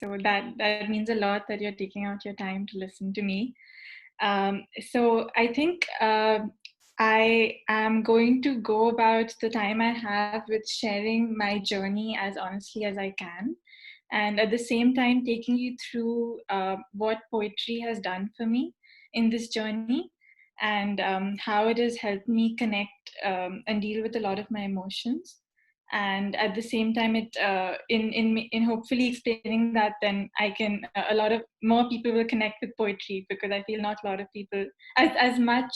So that means a lot that you're taking out your time to listen to me. So I think I am going to go about the time I have with sharing my journey as honestly as I can, and at the same time taking you through what poetry has done for me in this journey, and how it has helped me connect and deal with a lot of my emotions. And at the same time, it in hopefully explaining that, then I can a lot of more people will connect with poetry, because I feel not a lot of people, as much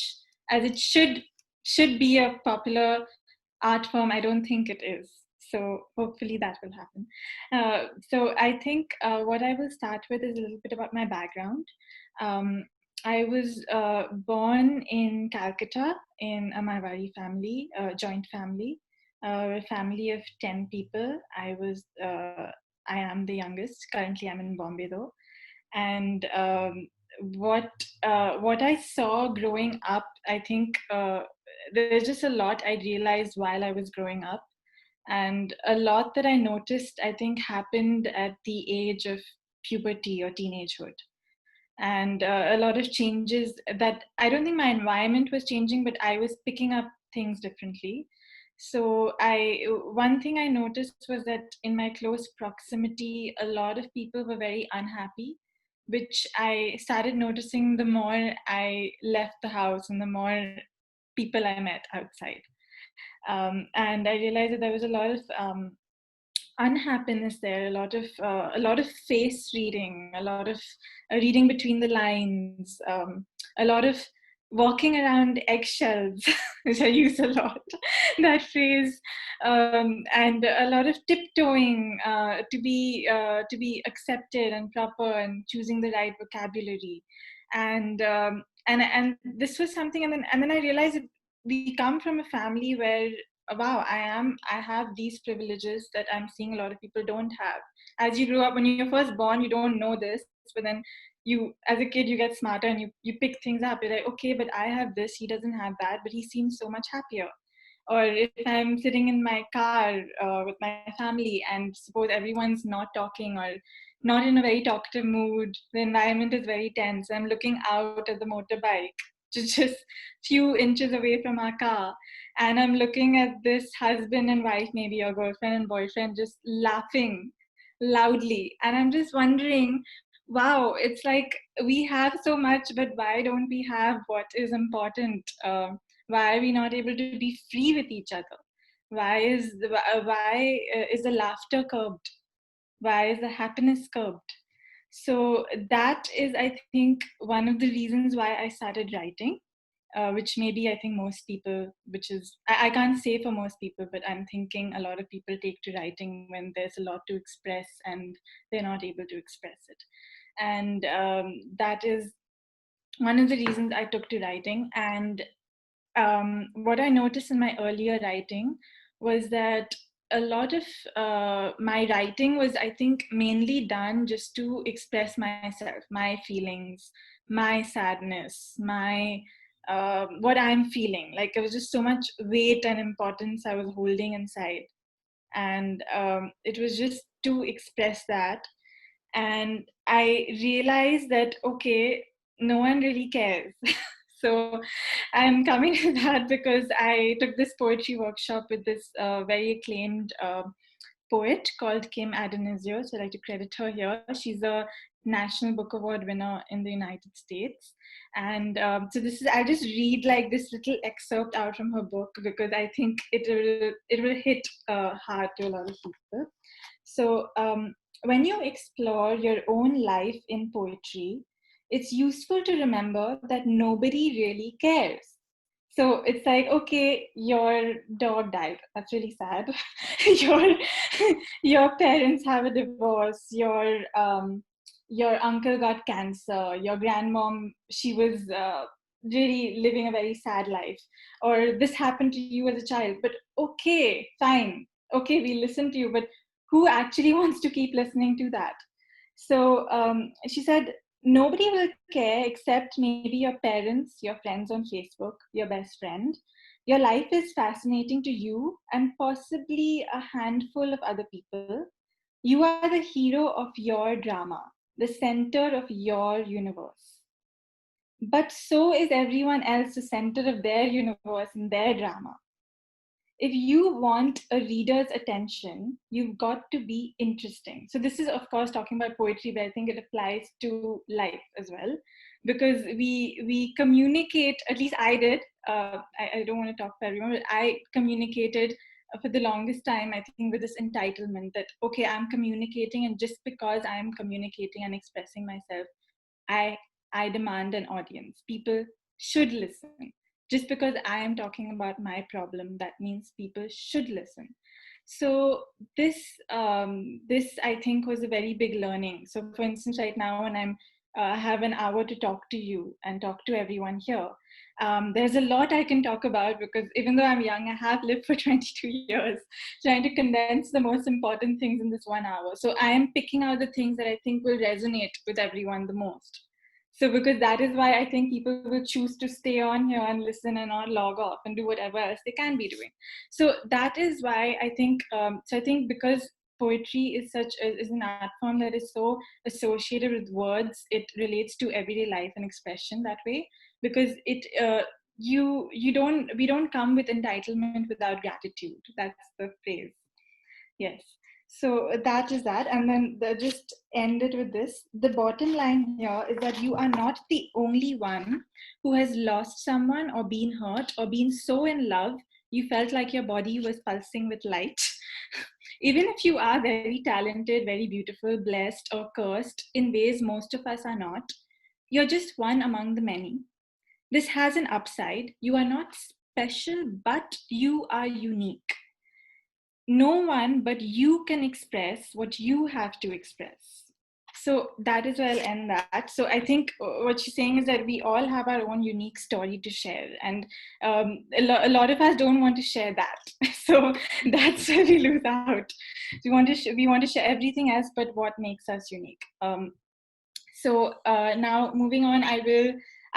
as it should be a popular art form, I don't think it is. So hopefully that will happen. So I think what I will start with is a little bit about my background. Um, I was born in Calcutta in a Marwari family, a joint family, a family of 10 people. I am the youngest. Currently, I'm in Bombay though. And what I saw growing up, I think there's just a lot I realized while I was growing up, and a lot that I noticed, I think, happened at the age of puberty or teenagehood. And a lot of changes that I don't think my environment was changing, but I was picking up things differently. So one thing I noticed was that in my close proximity, a lot of people were very unhappy, which I started noticing the more I left the house and the more people I met outside. And I realized that there was a lot of unhappiness there, a lot of face reading, a lot of reading between the lines, a lot of walking around eggshells, which I use a lot, that phrase, and a lot of tiptoeing to be accepted and proper, and choosing the right vocabulary, and this was something, and then I realized that we come from a family where wow, I have these privileges that I'm seeing a lot of people don't have. As you grow up, when you're first born, you don't know this, but then you, as a kid, you get smarter and you pick things up. You're like, okay, but I have this, he doesn't have that, but he seems so much happier. Or if I'm sitting in my car with my family, and suppose everyone's not talking or not in a very talkative mood, the environment is very tense, I'm looking out at the motorbike just few inches away from our car, and I'm looking at this husband and wife, maybe, or girlfriend and boyfriend, just laughing loudly, and I'm just wondering, wow, it's like we have so much, but why don't we have what is important? Why are we not able to be free with each other? Why is the laughter curbed? Why is the happiness curbed? So that is, I think, one of the reasons why I started writing, which maybe I think most people, which is, I can't say for most people, but I'm thinking a lot of people take to writing when there's a lot to express and they're not able to express it. And that is one of the reasons I took to writing. And what I noticed in my earlier writing was that a lot of my writing was, I think, mainly done just to express myself, my feelings, my sadness, my what I'm feeling. Like, it was just so much weight and importance I was holding inside, and it was just to express that. And I realized that, okay, no one really cares. So I'm coming to that because I took this poetry workshop with this very acclaimed poet called Kim Adonisio. So I'd like to credit her here. She's a National Book Award winner in the United States. And so I'll just read like this little excerpt out from her book, because I think it will hit hard to a lot of people. So when you explore your own life in poetry, it's useful to remember that nobody really cares. So it's like, okay, your dog died. That's really sad. your your parents have a divorce. Your uncle got cancer. Your grandmom, she was really living a very sad life. Or this happened to you as a child. But okay, fine. Okay, we listen to you. But who actually wants to keep listening to that? So she said, nobody will care except maybe your parents, your friends on Facebook, your best friend. Your life is fascinating to you and possibly a handful of other people. You are the hero of your drama, the center of your universe. But so is everyone else the center of their universe and their drama. If you want a reader's attention, you've got to be interesting. So this is, of course, talking about poetry, but I think it applies to life as well, because we communicate. At least I did. I don't want to talk for everyone, but I communicated for the longest time. I think with this entitlement that okay, I'm communicating, and just because I'm communicating and expressing myself, I I demand an audience. People should listen. Just because I am talking about my problem, that means people should listen. So this I think was a very big learning. So for instance, right now when I'm have an hour to talk to you and talk to everyone here, there's a lot I can talk about because even though I'm young, I have lived for 22 years trying to condense the most important things in this 1 hour. So I am picking out the things that I think will resonate with everyone the most. So because that is why I think people will choose to stay on here and listen and not log off and do whatever else they can be doing. So that is why I think. So I think because poetry is an art form that is so associated with words, it relates to everyday life and expression that way. Because it you don't we don't come with entitlement without gratitude. That's the phrase. Yes. So that is that. And then just end it with this. The bottom line here is that you are not the only one who has lost someone or been hurt or been so in love you felt like your body was pulsing with light. Even if you are very talented, very beautiful, blessed, or cursed in ways most of us are not, you're just one among the many. This has an upside. You are not special, but you are unique. No one but you can express what you have to express. So that is where I'll end that. So I think what she's saying is that we all have our own unique story to share, and a lot of us don't want to share that. So that's where we lose out. We want to share everything else, but what makes us unique. So now moving on, I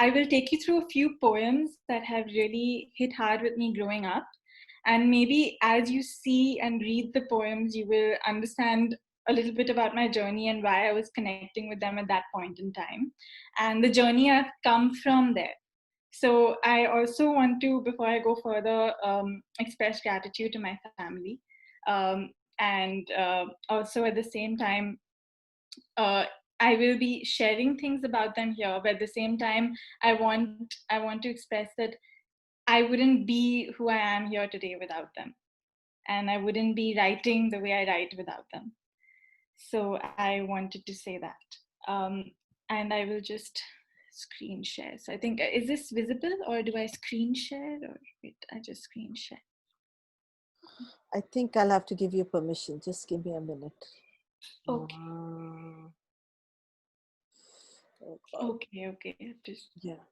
will take you through a few poems that have really hit hard with me growing up. And maybe as you see and read the poems, you will understand a little bit about my journey and why I was connecting with them at that point in time. And the journey I've come from there. So I also want to, before I go further, express gratitude to my family. And also at the same time, uh, I will be sharing things about them here, but at the same time, I want to express that I wouldn't be who I am here today without them, and I wouldn't be writing the way I write without them. So I wanted to say that, and I will just screen share. So I think is this visible or do I screen share or wait? I just screen share. I think I'll have to give you permission. Just give me a minute. Okay. Oh God. Okay. Just Yeah.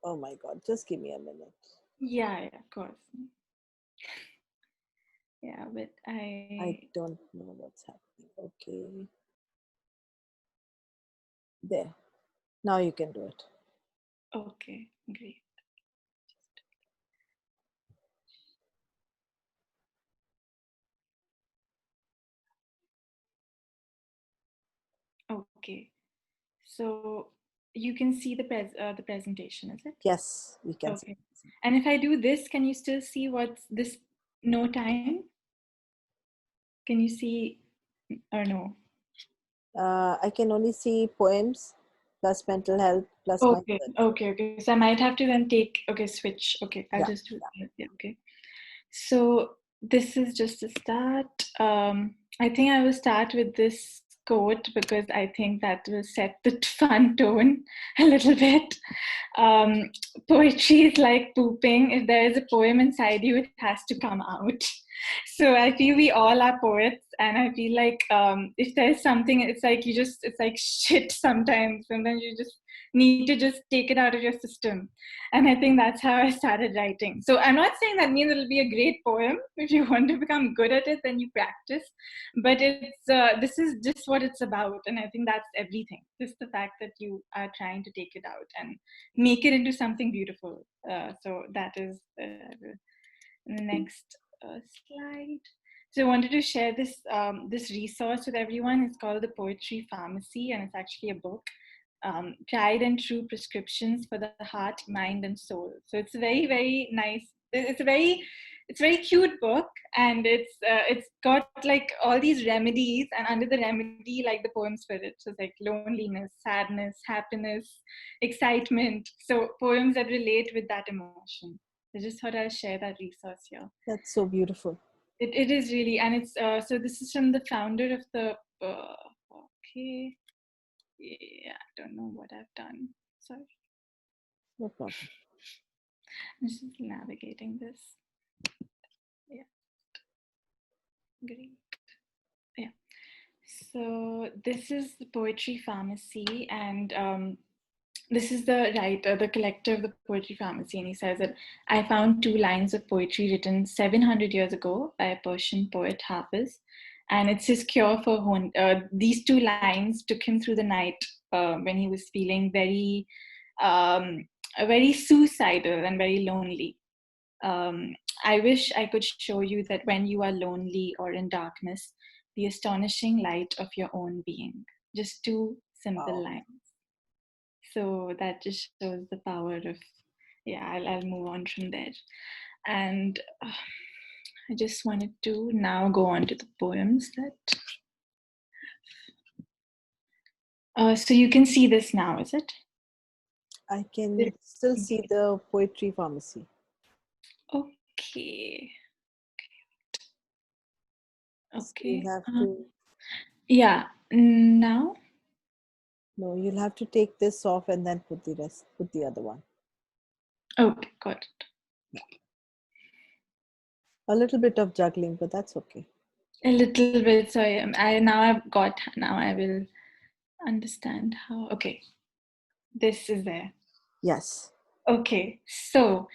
Oh my God. Just give me a minute. yeah, of course. Yeah, but I don't know what's happening. Okay. There. Now you can do it. okay, great. Okay, so you can see the presentation, is it? Yes, we can see. Okay. And if I do this, can you still see what's this? No time? Can you see or no? I can only see poems plus mental health plus my Okay. So I might have to then switch. Okay, I'll yeah. just do that. Yeah, okay. So this is just a start. I think I will start with this quote because I think that will set the fun tone a little bit. Poetry is like pooping. If there is a poem inside you, it has to come out. So I feel we all are poets, and I feel like if there's something, it's like shit sometimes. Sometimes you just need to just take it out of your system. And I think that's how I started writing. So I'm not saying that means it'll be a great poem. If you want to become good at it, then you practice. But this is just what it's about. And I think that's everything. Just the fact that you are trying to take it out and make it into something beautiful. So that is the next slide. So I wanted to share this resource with everyone. It's called the Poetry Pharmacy, and it's actually a book. Tried and true prescriptions for the heart, mind, and soul. So it's a very nice. It's a very cute book, and it's got like all these remedies, and under the remedy, like the poems for it. So it's like loneliness, sadness, happiness, excitement. So poems that relate with that emotion. I just thought I'll share that resource here. That's so beautiful. It is really, and it's so this is from the founder of the. Okay, yeah, I don't know what I've done. Sorry, No problem. I'm just navigating this. Yeah, great. Yeah. So this is the Poetry Pharmacy, and this is the writer, the collector of the Poetry Pharmacy, and he says that I found 2 lines of poetry written 700 years ago by a Persian poet, Hafiz, and it's his cure for these 2 lines took him through the night when he was feeling um, very suicidal and very lonely. Um, I wish I could show you that when you are lonely or in darkness, the astonishing light of your own being. Just 2 simple Wow. lines. So that just shows the power of, yeah, I'll move on from there. And I just wanted to now go on to the poems that. So you can see this now, is it? I can still see the Poetry Pharmacy. Okay. So you'll Okay. have to, Yeah. Now. no, you'll have to take this off and then put the other one. Okay, got it. A little bit of juggling, but that's okay. A little bit. Sorry. Now I will understand how. Okay. This is there. Yes. Okay. So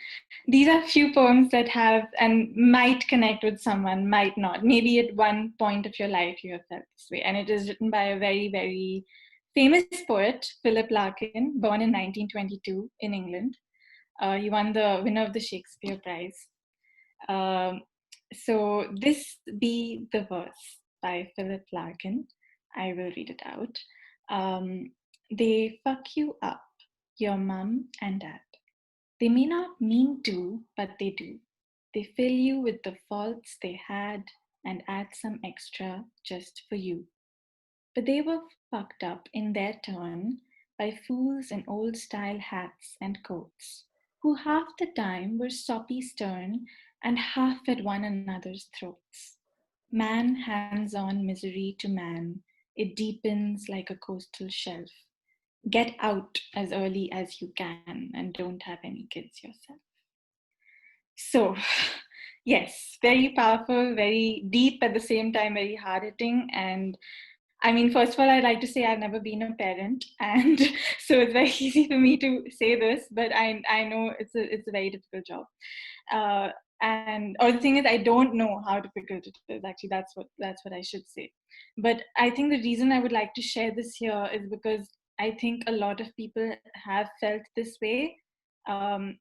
these are few poems that have and might connect with someone, might not. Maybe at one point of your life you have felt this way. And it is written by a very famous poet, Philip Larkin, born in 1922 in England. He won the winner of the Shakespeare Prize. Um, so this be the verse by Philip Larkin. I will read it out. They fuck you up, your mum and dad. They may not mean to, but they do. They fill you with the faults they had and add some extra just for you. But they were fucked up in their turn by fools in old style hats and coats, who half the time were soppy stern and half at one another's throats. Man hands on misery to man, it deepens like a coastal shelf. Get out as early as you can and don't have any kids yourself. So, yes, very powerful, very deep at the same time, very hard hitting. And I mean, first of all, I'd like to say I've never been a parent, and so it's very easy for me to say this, but I know it's a very difficult job. Uh, and or the thing is, I don't know how difficult it is. Actually, that's what I should say. But I think the reason I would like to share this here is because I think a lot of people have felt this way,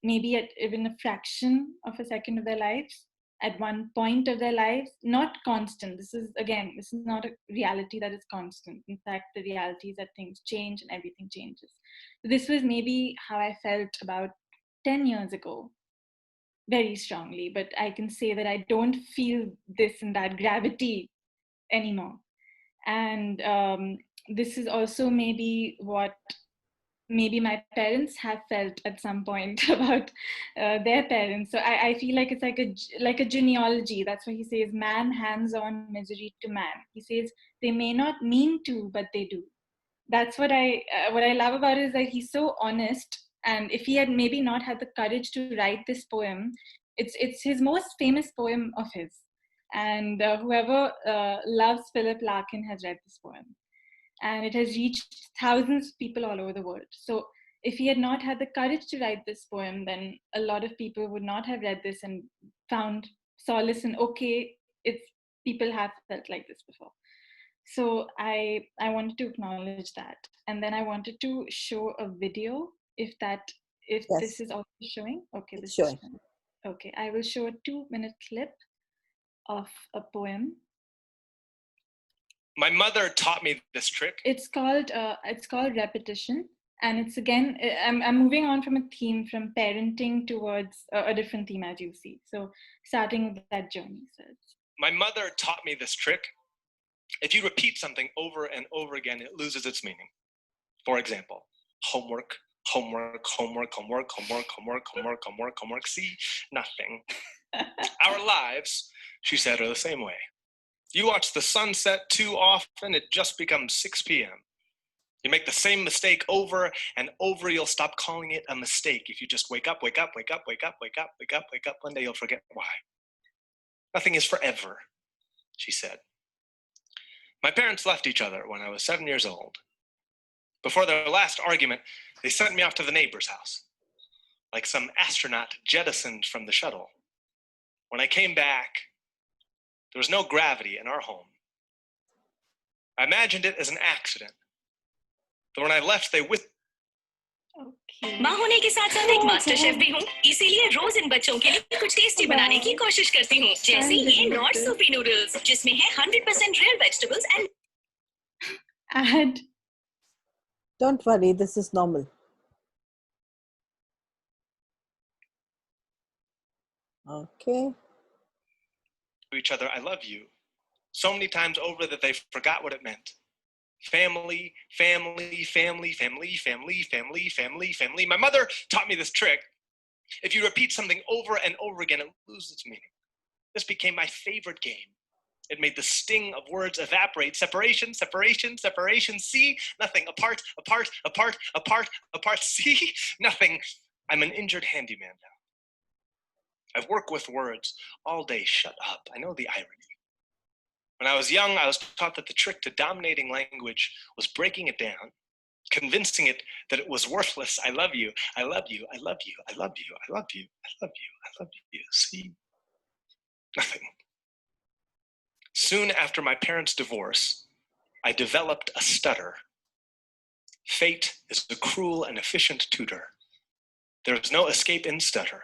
maybe at even a fraction of a second of their lives, at one point of their lives, not constant. This is not a reality that is constant. In fact, the reality is that things change and everything changes. So this was maybe how I felt about 10 years ago, very strongly, but I can say that I don't feel this and that gravity anymore. And this is also maybe what maybe my parents have felt at some point about their parents. So I feel like it's like a genealogy. That's what he says: man hands on misery to man. He says they may not mean to, but they do. That's what I love about it, is that he's so honest. And if he had maybe not had the courage to write this poem, it's his most famous poem of his. And whoever loves Philip Larkin has read this poem, and it has reached thousands of people all over the world. So if he had not had the courage to write this poem, then a lot of people would not have read this and found solace in, okay, it's people have felt like this before. So I wanted to acknowledge that, and then I wanted to show a video. If this Yes, is also showing, okay, it's this is showing. showing. Okay, I will show a 2-minute clip of a poem. My mother taught me this trick. It's called repetition, and it's again, I'm moving on from a theme from parenting towards a different theme, as you see. So starting with that journey. So my mother taught me this trick. If you repeat something over and over again, it loses its meaning. For example, homework, homework, homework, homework, homework, homework, homework, homework, homework. See, nothing. Our lives, she said, are the same way. You watch the sunset too often, it just becomes 6 p.m. You make the same mistake over and over, you'll stop calling it a mistake. If you just wake up, wake up, wake up, wake up, wake up, wake up, wake up, one day you'll forget why. Nothing is forever, she said. My parents left each other when I was 7 years old. Before their last argument, they sent me off to the neighbor's house, like some astronaut jettisoned from the shuttle. When I came back, there was no gravity in our home. I imagined it as an accident. But when I left, they माँ होने के साथ साथ एक master chef भी हूँ, इसीलिए रोज इन बच्चों के लिए कुछ टेस्टी बनाने की कोशिश करती हूँ, जैसे ये नॉट सूपी नूडल्स जिसमें है 100% real vegetables and Don't worry, this is normal. Okay. to each other, I love you, so many times over that they forgot what it meant. Family, family, family, family, family, family, family, family. My mother taught me this trick. If you repeat something over and over again, it loses its meaning. This became my favorite game. It made the sting of words evaporate. Separation, separation, separation. See, nothing. Apart, apart, apart, apart, apart. See, nothing. I'm an injured handyman now. I've worked with words all day. Shut up. I know the irony. When I was young, I was taught that the trick to dominating language was breaking it down, convincing it that it was worthless. I love you. I love you. I love you. I love you. I love you. I love you. I love you. See, nothing. Soon after my parents' divorce, I developed a stutter. Fate is a cruel and efficient tutor. There is no escape in stutter.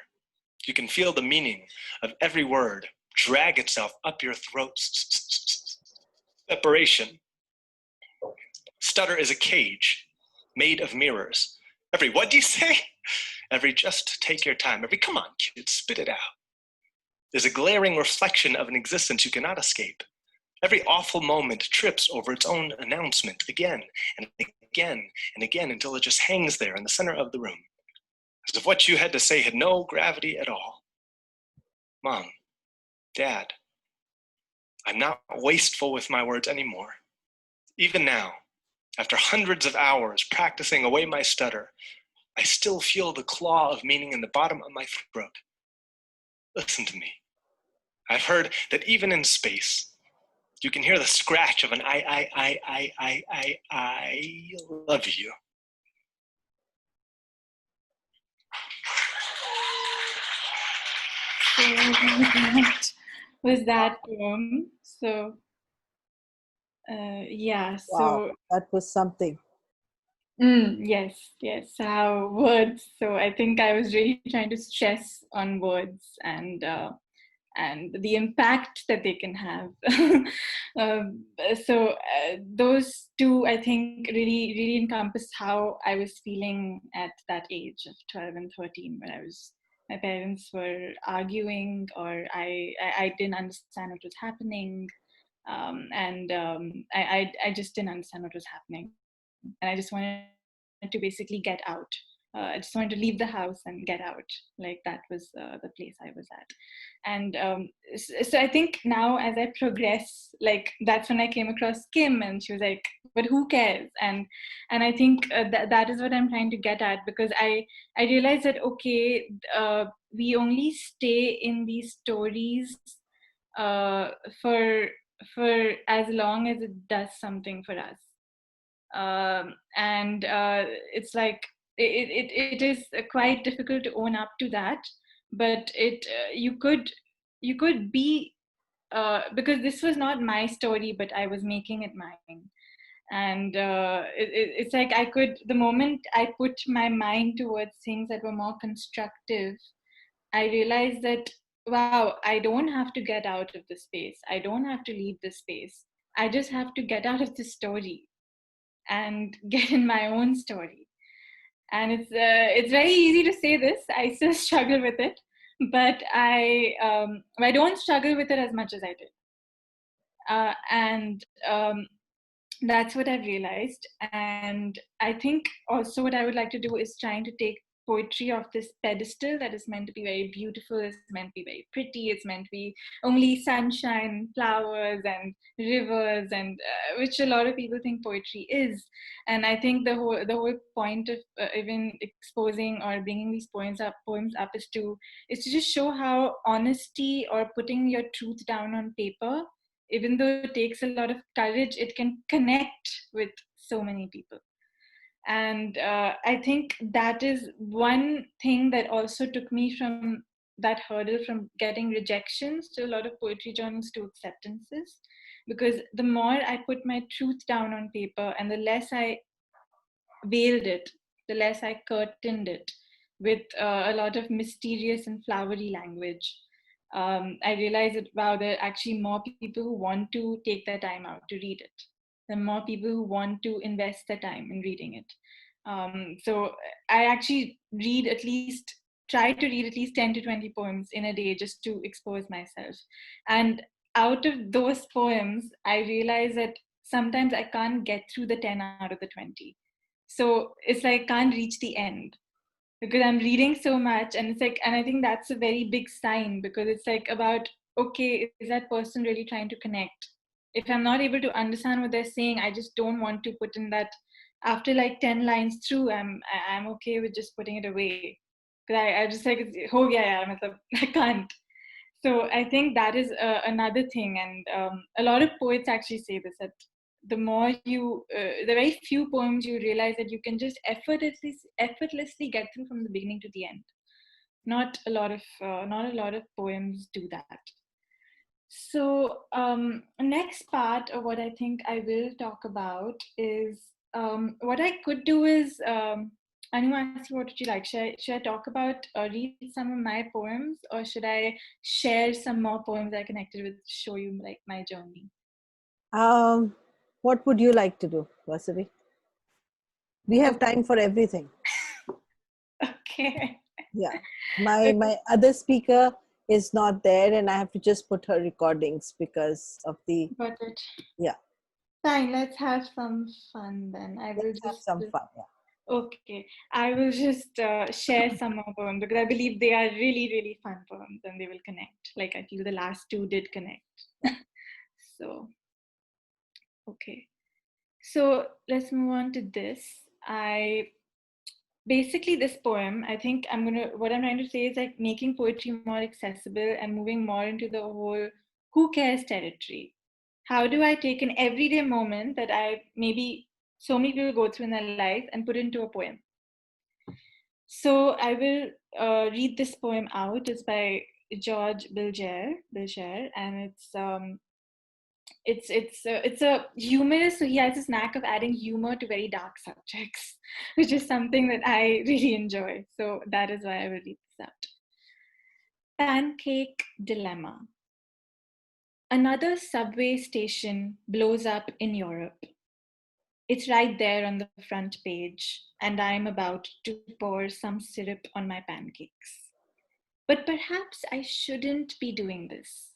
You can feel the meaning of every word drag itself up your throat. Separation. Stutter is a cage made of mirrors. Every, what do you say? Every, just take your time. Every, come on, kid, spit it out. There's a glaring reflection of an existence you cannot escape. Every awful moment trips over its own announcement again and again and again until it just hangs there in the center of the room, as if what you had to say had no gravity at all. Mom, Dad, I'm not wasteful with my words anymore. Even now, after hundreds of hours practicing away my stutter, I still feel the claw of meaning in the bottom of my throat. Listen to me. I've heard that even in space, you can hear the scratch of an I love you. So that was that poem. So yeah, so Wow, that was something. yes, how words. So I think I was really trying to stress on words and the impact that they can have. Those two, I think, really encompass how I was feeling at that age of 12 and 13, when my parents were arguing, or I didn't understand what was happening. I just didn't understand what was happening, and I just wanted to basically get out. I just wanted to leave the house and get out. Like that was the place I was at. And so I think now, as I progress, like that's when I came across Kim, and she was like, "But who cares?" And I think that is what I'm trying to get at, because I realized that we only stay in these stories for as long as it does something for us. And it's like it is quite difficult to own up to that, but you could be, because this was not my story, but I was making it mine. And it's like the moment I put my mind towards things that were more constructive, I realized that wow, I don't have to get out of this space. I don't have to leave this space. I just have to get out of the story and get in my own story. And it's very easy to say this. I still struggle with it, but I don't struggle with it as much as I did. And that's what I've realized. And I think also what I would like to do is trying to take poetry off this pedestal that is meant to be very beautiful, it's meant to be very pretty, it's meant to be only sunshine, flowers, and rivers, and which a lot of people think poetry is. And I think the whole point of even exposing or bringing these poems up is to just show how honesty or putting your truth down on paper, even though it takes a lot of courage, it can connect with so many people. And I think that is one thing that also took me from that hurdle from getting rejections to a lot of poetry journals to acceptances. Because the more I put my truth down on paper and the less I veiled it, the less I curtained it with a lot of mysterious and flowery language, I realized that, wow, there are actually more people who want to take their time out to read it. There are more people who want to invest their time in reading it. So I actually try to read at least 10 to 20 poems in a day just to expose myself. And out of those poems, I realized that sometimes I can't get through the 10 out of the 20. So it's like I can't reach the end because I'm reading so much, and it's like, and I think that's a very big sign, because it's like about, okay, is that person really trying to connect? If I'm not able to understand what they're saying, I just don't want to put in that. After like 10 lines through, I'm okay with just putting it away, because I just like, oh yeah, I can't. So I think that is another thing, and a lot of poets actually say this, that the more the very few poems you realize that you can just effortlessly get through from the beginning to the end. Not a lot of poems do that. So next part of what I think I will talk about is what I could do is. Anima, what would you like? Should I talk about read some of my poems, or should I share some more poems I connected with, show you like my journey? What would you like to do, Vasvi? We have time for everything. Okay. Yeah. My other speaker is not there, and I have to just put her recordings because of the. Got it. Yeah. Fine, let's have some fun then. I will Let's have just. some fun. Yeah. Okay, I will just share some more poems because I believe they are really, really fun poems and they will connect. Like I feel the last two did connect. So, okay. So let's move on to this. Basically this poem, I think what I'm trying to say is like making poetry more accessible and moving more into the whole who cares territory. How do I take an everyday moment that maybe so many people go through in their life and put it into a poem? So I will read this poem out. It's by George Bilger, and it's a humorist. So he has this knack of adding humor to very dark subjects, which is something that I really enjoy. So that is why I will read this out. Pancake Dilemma. Another subway station blows up in Europe. It's right there on the front page, and I'm about to pour some syrup on my pancakes. But perhaps I shouldn't be doing this.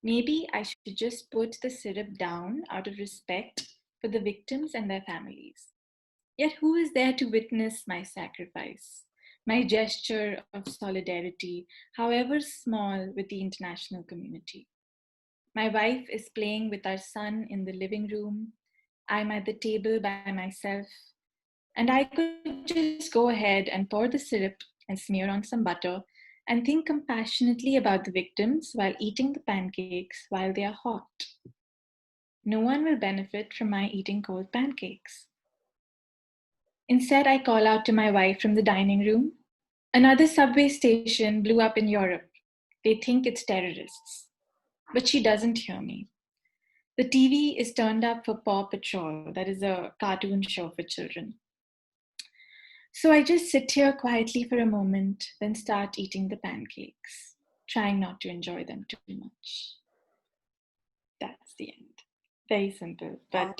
Maybe I should just put the syrup down out of respect for the victims and their families. Yet who is there to witness my sacrifice, my gesture of solidarity, however small, with the international community? My wife is playing with our son in the living room. I'm at the table by myself. And I could just go ahead and pour the syrup and smear on some butter and think compassionately about the victims while eating the pancakes while they are hot. No one will benefit from my eating cold pancakes. Instead, I call out to my wife from the dining room. Another subway station blew up in Europe. They think it's terrorists. But she doesn't hear me. The TV is turned up for Paw Patrol, that is a cartoon show for children. So I just sit here quietly for a moment, then start eating the pancakes, trying not to enjoy them too much. That's the end. Very simple, but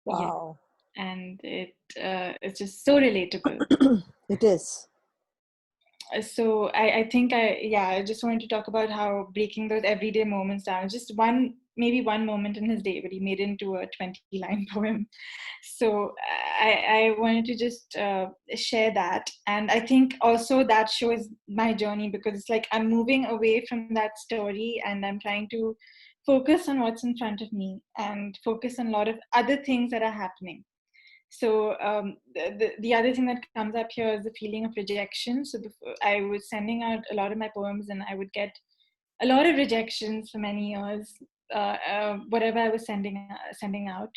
Wow. yeah. And it's just so relatable. It is. So I think I just wanted to talk about how breaking those everyday moments down, just maybe one moment in his day, but he made it into a 20-line poem. So I wanted to just share that. And I think also that shows my journey, because it's like I'm moving away from that story and I'm trying to focus on what's in front of me and focus on a lot of other things that are happening. So the other thing that comes up here is the feeling of rejection. So before, I was sending out a lot of my poems and I would get a lot of rejections for many years, whatever I was sending out.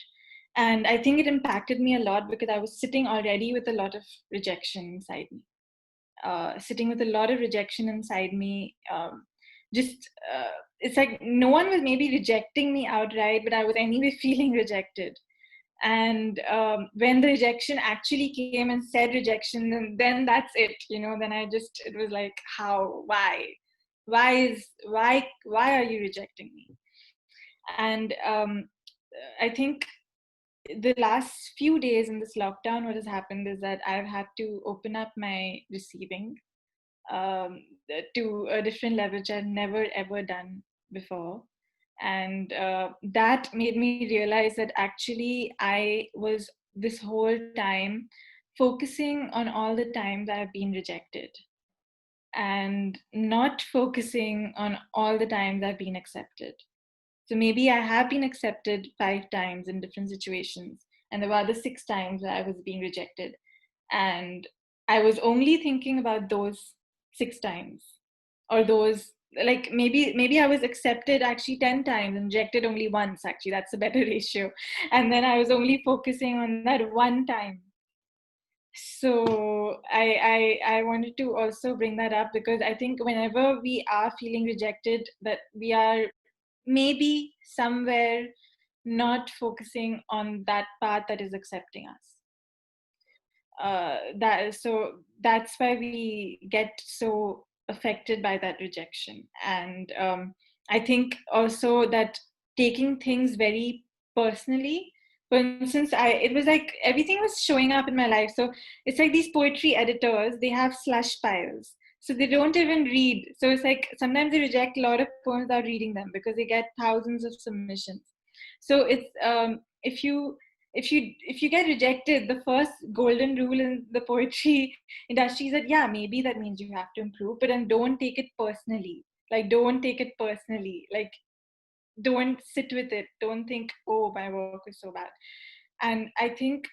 And I think it impacted me a lot because I was sitting already with a lot of rejection inside me. Sitting with a lot of rejection inside me. It's like no one was maybe rejecting me outright, but I was anyway feeling rejected. And when the rejection actually came and said rejection, then that's it, then it was like, how, why are you rejecting me? And I think the last few days in this lockdown, what has happened is that I've had to open up my receiving to a different level, which I've never ever done before. And that made me realize that actually I was this whole time focusing on all the times I've been rejected and not focusing on all the times I've been accepted. So maybe I have been accepted 5 times in different situations, and there were other 6 times where I was being rejected. And I was only thinking about those 6 times, or those, like maybe I was accepted actually 10 times and rejected only once. Actually, that's a better ratio. And then I was only focusing on that one time. So I wanted to also bring that up, because I think whenever we are feeling rejected, that we are maybe somewhere not focusing on that part that is accepting us. That's why we get so affected by that rejection. And I think also that taking things very personally. For instance, it was like everything was showing up in my life. So it's like these poetry editors, they have slush piles. So they don't even read. So it's like sometimes they reject a lot of poems without reading them because they get thousands of submissions. So it's if you get rejected, the first golden rule in the poetry industry is that, yeah, maybe that means you have to improve, but then don't take it personally. Like, don't take it personally. Like, don't sit with it. Don't think, oh, my work is so bad. And I think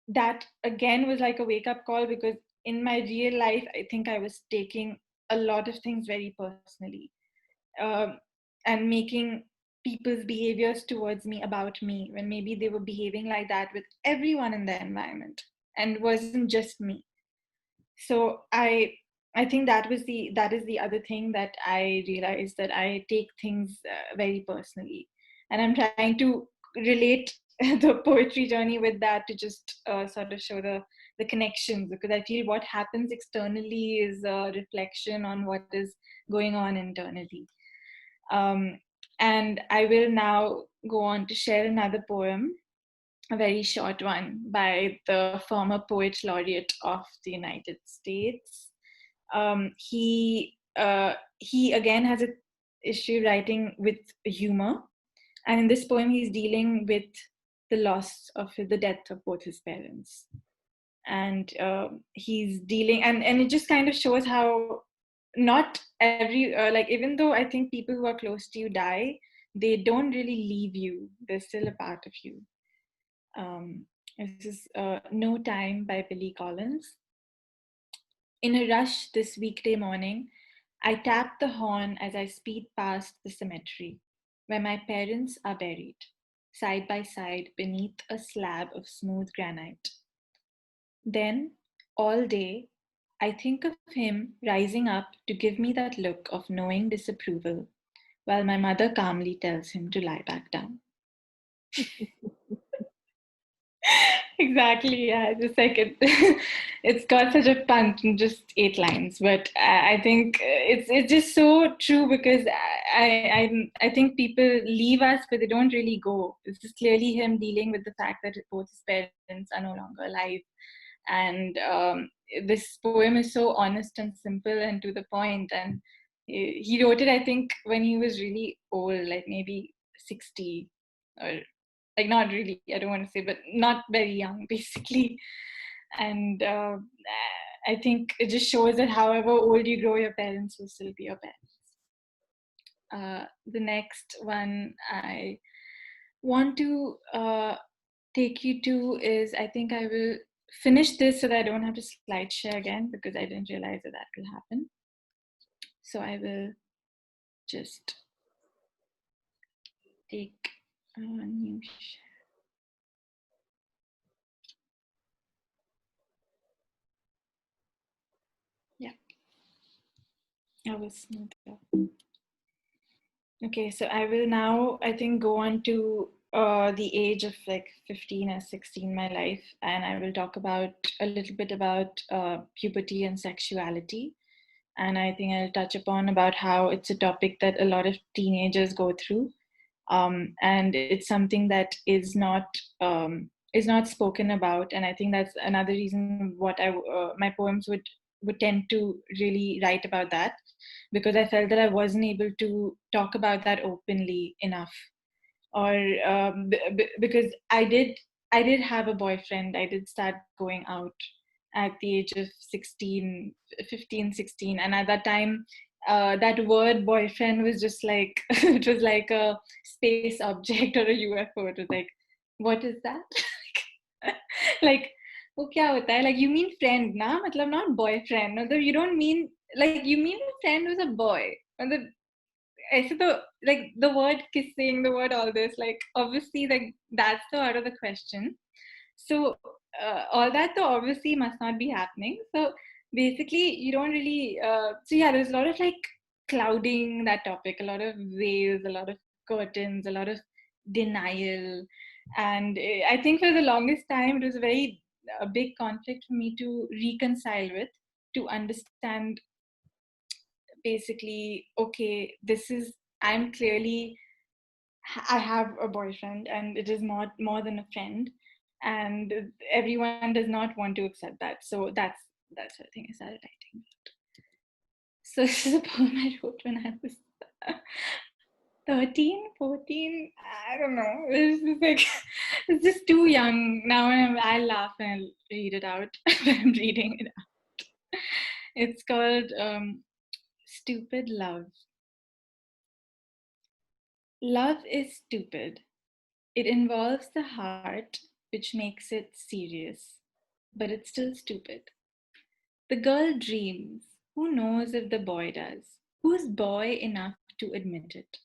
that again was like a wake-up call, because in my real life, I think I was taking a lot of things very personally, um, and making people's behaviors towards me about me, when maybe they were behaving like that with everyone in the environment and it wasn't just me. So I think that is the other thing that I realized, that I take things very personally, and I'm trying to relate the poetry journey with that, to just sort of show the connections, because I feel what happens externally is a reflection on what is going on internally. And I will now go on to share another poem, a very short one, by the former poet laureate of the United States. He again has an issue writing with humor, and in this poem he's dealing with the loss of the death of both his parents, and he's dealing, and it just kind of shows how not every like, even though I think people who are close to you die, they don't really leave you. They're still a part of you. This is No Time by Billy Collins. In a rush this weekday morning, I tap the horn as I speed past the cemetery where my parents are buried, side by side beneath a slab of smooth granite. Then, all day, I think of him rising up to give me that look of knowing disapproval, while my mother calmly tells him to lie back down. Exactly, yeah. Just like it, it's got such a punch in just 8 lines. But I think it's just so true because I think people leave us, but they don't really go. This is clearly him dealing with the fact that both his parents are no longer alive, and this poem is so honest and simple and to the point. And he wrote it, I think, when he was really old, like maybe 60 or like not really, I don't want to say, but not very young basically. And I think it just shows that however old you grow, your parents will still be your parents. The next one I want to take you to is, I think I will finish this so that I don't have to slide share again, because I didn't realize that that will happen. So I will just take a new share. Yeah, I will smooth it up. Okay, so I will now, I think, go on to the age of like 15 or 16 in my life, and I will talk about a little bit about puberty and sexuality. And I think I'll touch upon about how it's a topic that a lot of teenagers go through, and it's something that is not spoken about. And I think that's another reason what my poems would tend to really write about that, because I felt that I wasn't able to talk about that openly enough, or because I did have a boyfriend. I did start going out at the age of 16, 15, 16, and at that time that word boyfriend was just like it was like a space object or a UFO. It was like, what is that? Like, वो क्या होता है? Like, you mean friend ना, मतलब not boyfriend. मतलब you don't mean, like, you mean a friend who's a boy. मतलब ऐसे तो, like, the word kissing, the word all this, like, obviously, like, that's so out of the question. So all that though obviously must not be happening. So basically you don't really so yeah, there's a lot of like clouding that topic, a lot of veils, a lot of curtains, a lot of denial. And I think for the longest time it was a big conflict for me to reconcile with, to understand basically, okay, I'm clearly, I have a boyfriend and it is not more than a friend, and everyone does not want to accept that. So that's the thing I started writing. So this is a poem I wrote when I was 13, 14. I don't know. It's just like it's just too young. Now I laugh and I'll read it out when I'm reading it out. It's called Stupid Love. Love is stupid. It involves the heart, which makes it serious, but it's still stupid. The girl dreams. Who knows if the boy does? Who's boy enough to admit it?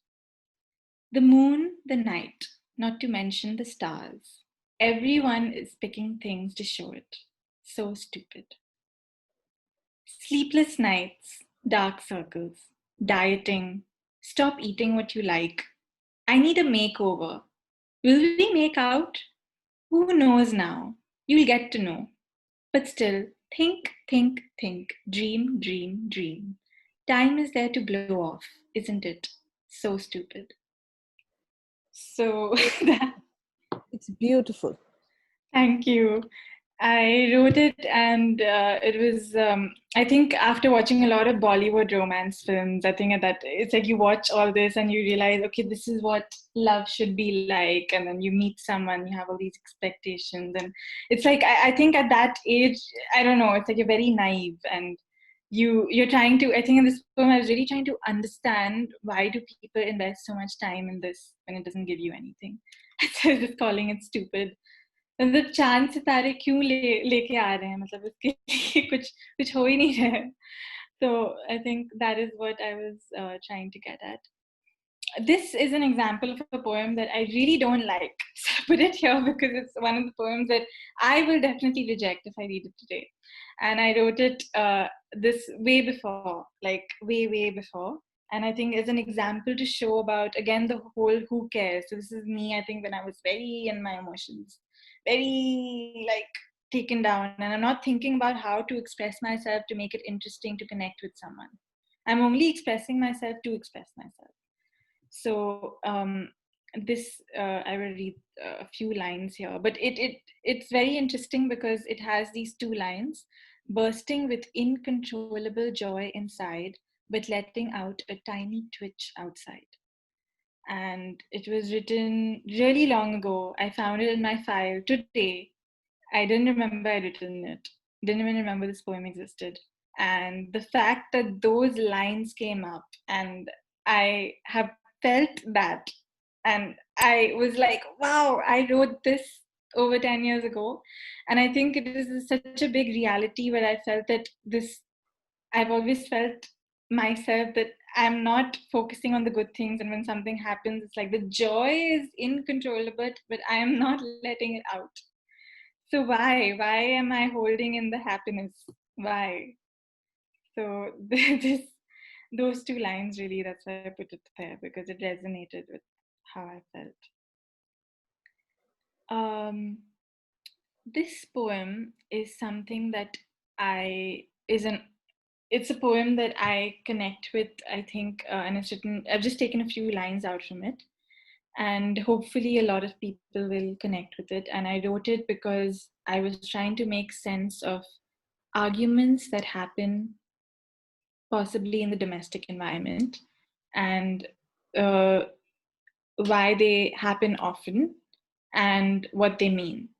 The moon, the night, not to mention the stars. Everyone is picking things to show it. So stupid. Sleepless nights, dark circles, dieting, stop eating what you like. I need a makeover. Will we make out? Who knows now? You'll get to know. But still, think, think, think, dream, dream, dream. Time is there to blow off, isn't it? So stupid. So, It's beautiful. thank you. I wrote it, and it was, I think, after watching a lot of Bollywood romance films, I think that it's like you watch all this and you realize, okay, this is what love should be like. And then you meet someone, you have all these expectations. And it's like, I think at that age, I don't know, it's like you're very naive, and you're trying to, I think in this film, I was really trying to understand, why do people invest so much time in this when it doesn't give you anything? So I was just calling it stupid. मतलब चांद सितारे क्यों लेके आ रहे हैं, मतलब उसके लिए कुछ हो ही नहीं रहा है. So I think that is what I was trying to get at. This is an example of a poem that I really don't like. So I put it here because it's one of the poems that I will definitely reject if I read it today. And I wrote it this way before, like way before. And I think as an example to show about, again, the whole who cares. So this is me, I think, when I was very in my emotions, very like taken down, and I'm not thinking about how to express myself to make it interesting to connect with someone. I'm only expressing myself to express myself. So this I will read a few lines here, but it's very interesting because it has these two lines: bursting with uncontrollable joy inside, but letting out a tiny twitch outside. And it was written really long ago. I found it in my file today. I didn't remember I'd written it. Didn't even remember this poem existed. And the fact that those lines came up, and I have felt that, and I was like, wow, I wrote this over 10 years ago. And I think it is such a big reality where I felt that I've always felt myself that I'm not focusing on the good things, and when something happens, it's like the joy is uncontrollable, but I am not letting it out. So why am I holding in the happiness? Why? So this those two lines, really, that's why I put it there, because it resonated with how I felt. This poem is something that it's a poem that I connect with, I think, and it's written, I've just taken a few lines out from it, and hopefully a lot of people will connect with it. And I wrote it because I was trying to make sense of arguments that happen possibly in the domestic environment, and uh, why they happen often and what they mean.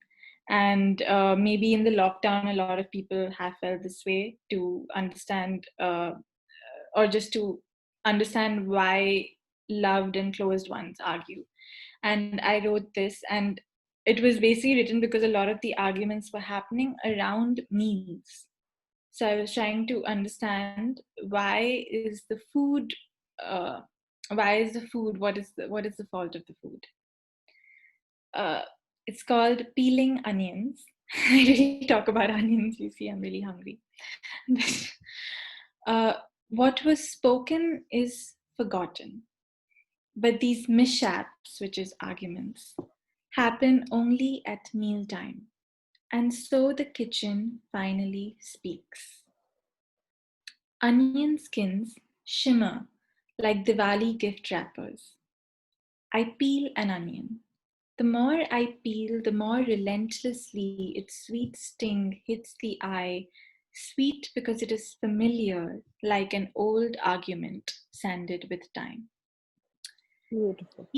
And maybe in the lockdown, a lot of people have felt this way, to understand or just to understand why loved and closed ones argue. And I wrote this, and it was basically written because a lot of the arguments were happening around meals. So I was trying to understand uh, why is the food, what is the fault of the food. uh, it's called Peeling Onions. I really talk about onions, you see, I'm really hungry. uh, what was spoken is forgotten, but these mishaps, which is arguments, happen only at mealtime. And so the kitchen finally speaks. Onion skins shimmer like Diwali gift wrappers. I peel an onion. The more I peel, the more relentlessly its sweet sting hits the eye, sweet because it is familiar, like an old argument sanded with time. Beautiful.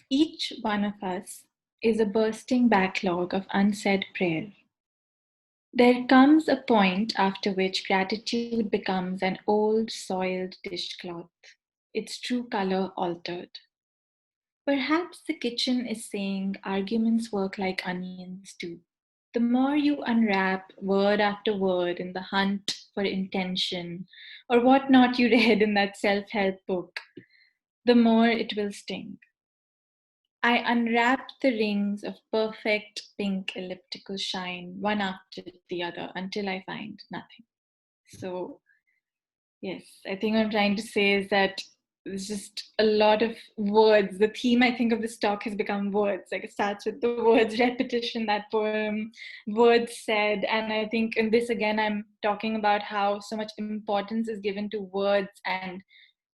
Each one of us is a bursting backlog of unsaid prayer. There comes a point after which gratitude becomes an old soiled dishcloth, its true color altered. Perhaps the kitchen is saying arguments work like onions too. The more you unwrap word after word in the hunt for intention, or what not you read in that self-help book, the more it will sting. I unwrap the rings of perfect pink elliptical shine, one after the other, until I find nothing. So, yes, I think what I'm trying to say is that there's just a lot of words. The theme, I think, of this talk has become words. Like, it starts with the words repetition, that poem, words said. And I think in this, again, I'm talking about how so much importance is given to words, and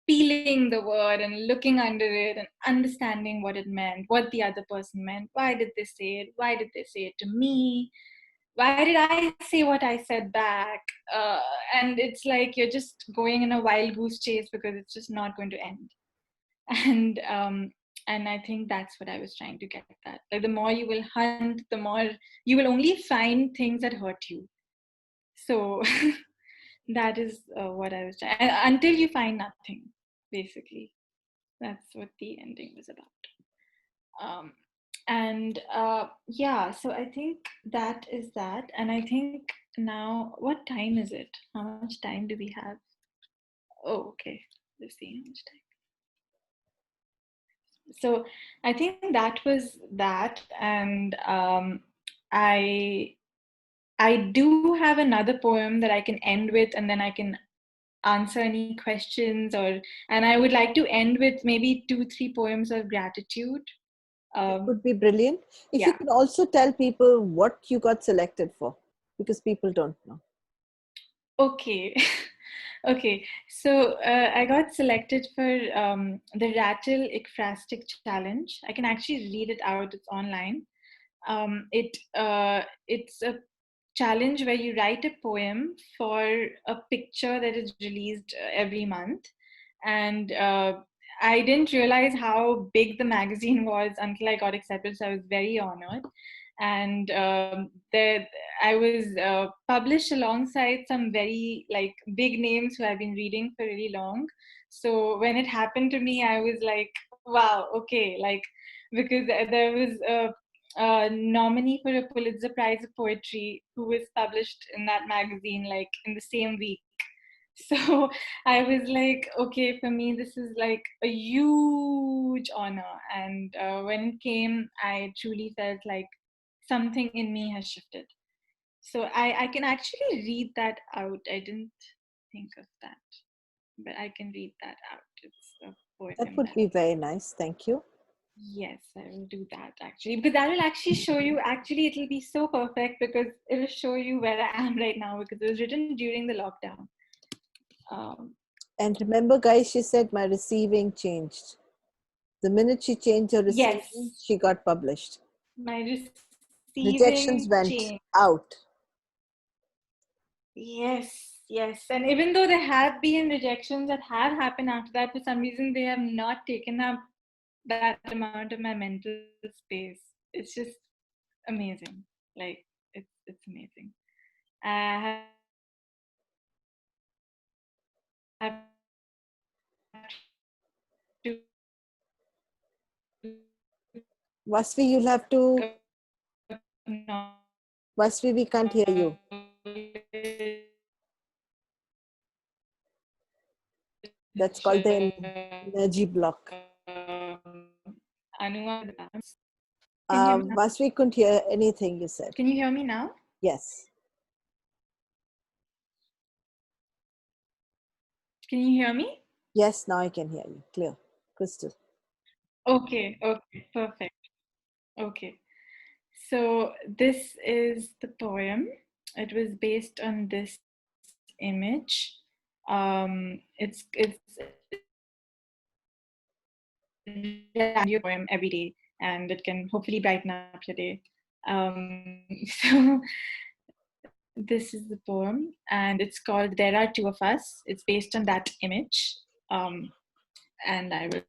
peeling the word and looking under it and understanding what it meant, what the other person meant. Why did they say it? Why did they say it to me? Why did I say what I said back? And it's like you're just going in a wild goose chase because it's just not going to end. And I think that's what I was trying to get at. Like, the more you will hunt, the more you will only find things that hurt you. So that is what I was trying, until you find nothing, basically. That's what the ending was about. Yeah, so I think that is that. And I think now, what time is it? How much time do we have? Oh, okay. Let's see how much time. So I think that was that. And I do have another poem that I can end with, and then I can answer any questions, and I would like to end with maybe 2-3 poems of gratitude. That would be brilliant. If you Yeah. could also tell people what you got selected for, because people don't know. Okay. Okay. So I got selected for the Rattle Challenge. I can actually read it out. It's online. It's a challenge where you write a poem for a picture that is released every month. And I didn't realize how big the magazine was until I got accepted. So I was very honored. And I was published alongside some very like big names who I've been reading for really long. So when it happened to me, I was like, wow, okay, like because there was a nominee for a Pulitzer Prize of Poetry who was published in that magazine like in the same week. So I was like, okay, for me, this is like a huge honor. And when it came, I truly felt like something in me has shifted. So I can actually read that out. I didn't think of that, but I can read that out. It's a That poem would be very nice. Thank you. Yes, I will do that actually, because that will actually show you, actually, it'll be so perfect because it'll show you where I am right now because it was written during the lockdown. And remember, guys, she said my receiving changed. The minute she changed her receiving, Yes, she got published. my Rejections receiving went change. out. Yes, yes. And even though there have been rejections that have happened after that, for some reason, they have not taken up that amount of my mental space. It's just amazing. Like, it's amazing. I have to Vasvi, you'll have to. Vasvi, we can't hear you. That's called the energy block. Vasvi couldn't hear anything you said. Can you hear me now? Yes. Can you hear me? Yes, now I can hear you. Clear. Crystal. Okay, perfect. Okay. So this is the poem. It was based on this image. It's your poem every day, and it can hopefully brighten up your day. So this is the poem, and it's called "There Are Two of Us." It's based on that image, and I will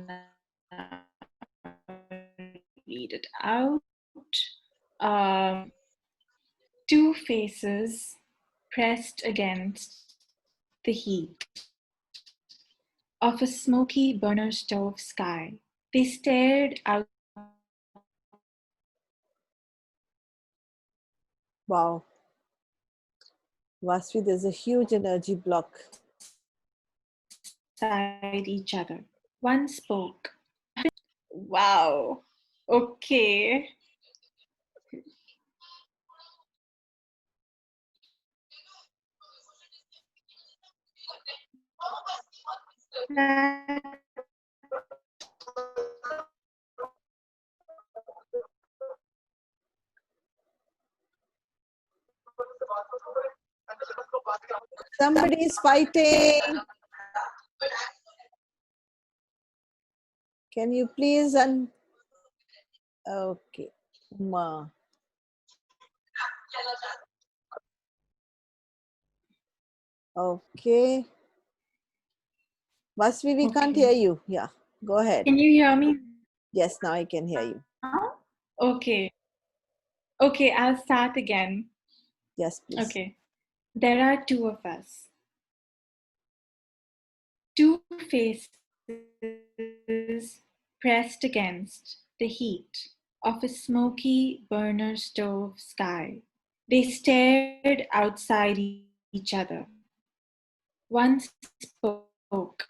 now read it out. Two faces pressed against the heat of a smoky burner stove sky. They stared out. Wow. Vasvi, there's a huge energy block. Beside each other. One spoke. Wow. Okay. Somebody's fighting. Can you please Okay. Ma. Okay. Vasvi, we can't hear you. Yeah. Go ahead. Can you hear me Yes, now I can hear you. now? Okay. Okay, I'll start again. Yes, please. Okay. There are two of us. Two faces pressed against the heat of a smoky burner stove sky. They stared outside each other. One spoke.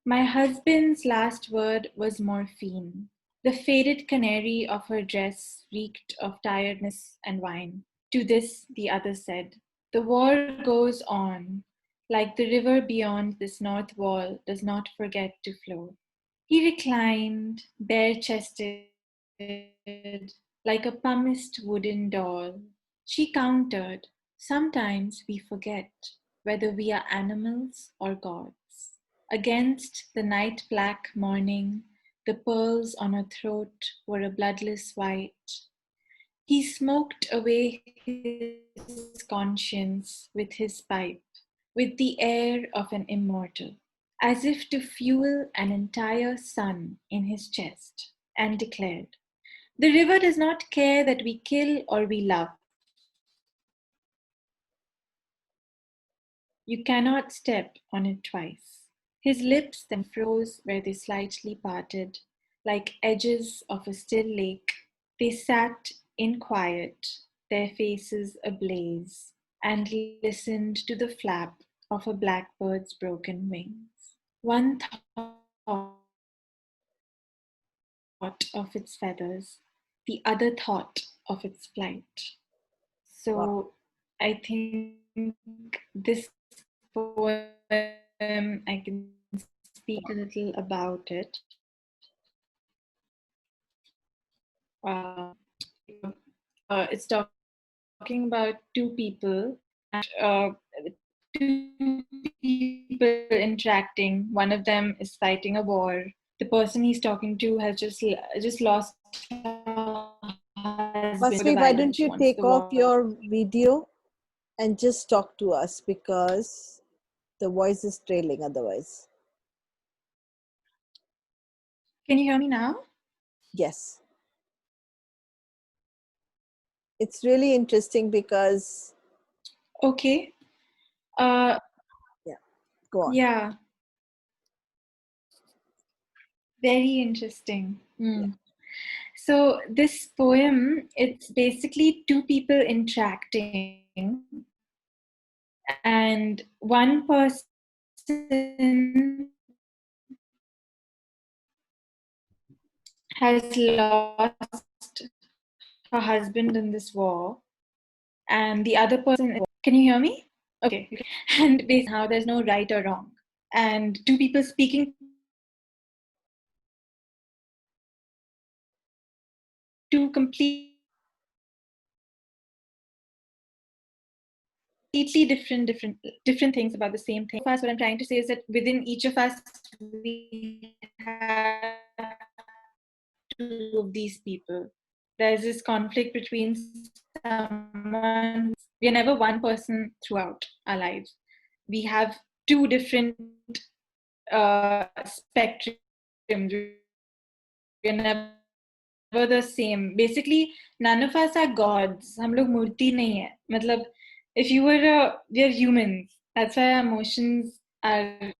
My husband's last word was morphine. The faded canary of her dress reeked of tiredness and wine. To this, the other said, the war goes on, like the river beyond this north wall does not forget to flow. He reclined, bare chested, like a pumice wooden doll. She countered. Sometimes we forget whether we are animals or gods. Against the night black morning, the pearls on her throat were a bloodless white. He smoked away his conscience with his pipe, with the air of an immortal, as if to fuel an entire sun in his chest, and declared, "The river does not care that we kill or we love. You cannot step on it twice." His lips then froze where they slightly parted, like edges of a still lake. They sat in quiet, their faces ablaze, and listened to the flap of a blackbird's broken wings. One thought of its feathers, the other thought of its flight. So I think this poem, I can speak a little about it. It's talking about two people, two people interacting. One of them is fighting a war. The person he's talking to has just lost her husband. Vasvi, why don't you take off your video and just talk to us, because the voice is trailing otherwise. Can you hear me now? Yes. It's really interesting because... Okay. Yeah, go on. Yeah. Very interesting. Yeah. So this poem, it's basically two people interacting, and one person has lost her husband in this war, and the other person, can you hear me? Okay. And basically how there's no right or wrong, and two people speaking to completely different things about the same thing. First, what I'm trying to say is that within each of us, we have two of these people. There's this conflict between someone. We are never one person throughout our lives. We have two different spectrums. We're never the same. Basically, none of us are gods. हम लोग मूर्ति नहीं है. मतलब, if you were we are humans. That's why our emotions are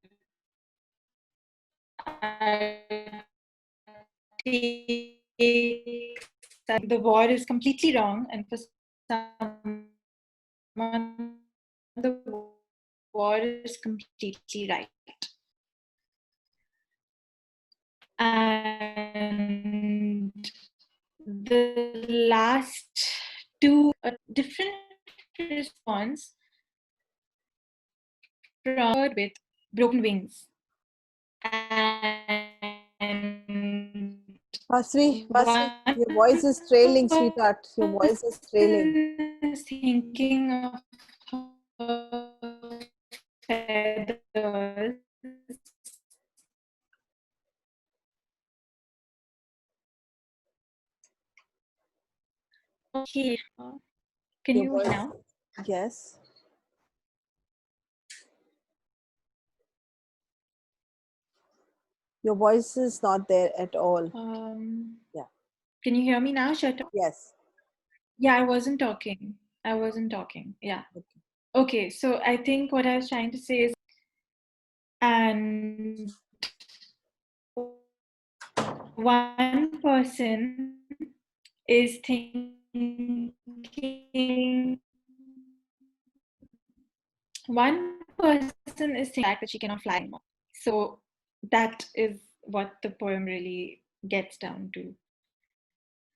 the war is completely wrong, and for someone the war is completely right. And the last two, a different response from with broken wings. And Vasvi, your voice is trailing, sweetheart. Your voice is trailing. Is thinking of her feathers. Okay. Can you hear now? Yes. Your voice is not there at all. Yeah. Can you hear me now, Shata? Yes. Yeah, I wasn't talking. Yeah. Okay, so I think what I was trying to say is, and one person is thinking, that she cannot fly anymore. So that is what the poem really gets down to.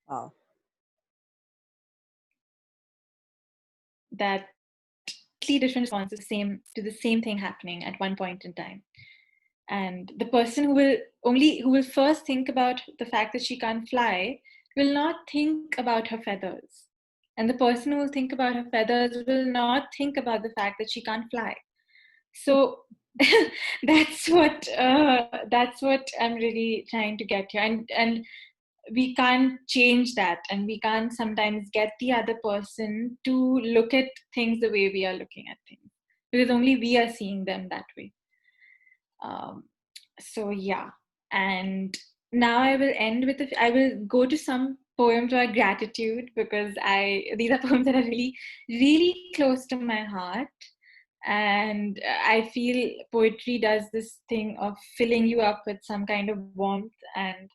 Wow. That completely different responses to the same thing happening at one point in time. And the person who will first think about the fact that she can't fly will not think about her feathers. And the person who will think about her feathers will not think about the fact that she can't fly. So that's what I'm really trying to get here. And we can't change that, and we can't sometimes get the other person to look at things the way we are looking at things, because only we are seeing them that way. So yeah, and now I will end with I will go to some poems about gratitude, because these are poems that are really, really close to my heart. And I feel poetry does this thing of filling you up with some kind of warmth, and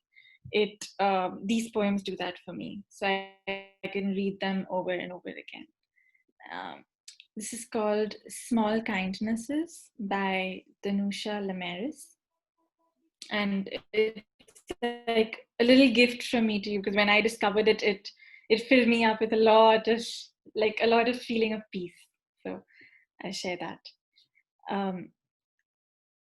these poems do that for me, so I can read them over and over again. um, this is called Small Kindnesses by Danusha Lamaris, and it's like a little gift from me to you, because when I discovered it, it filled me up with a lot of feeling of peace. So I share that. um,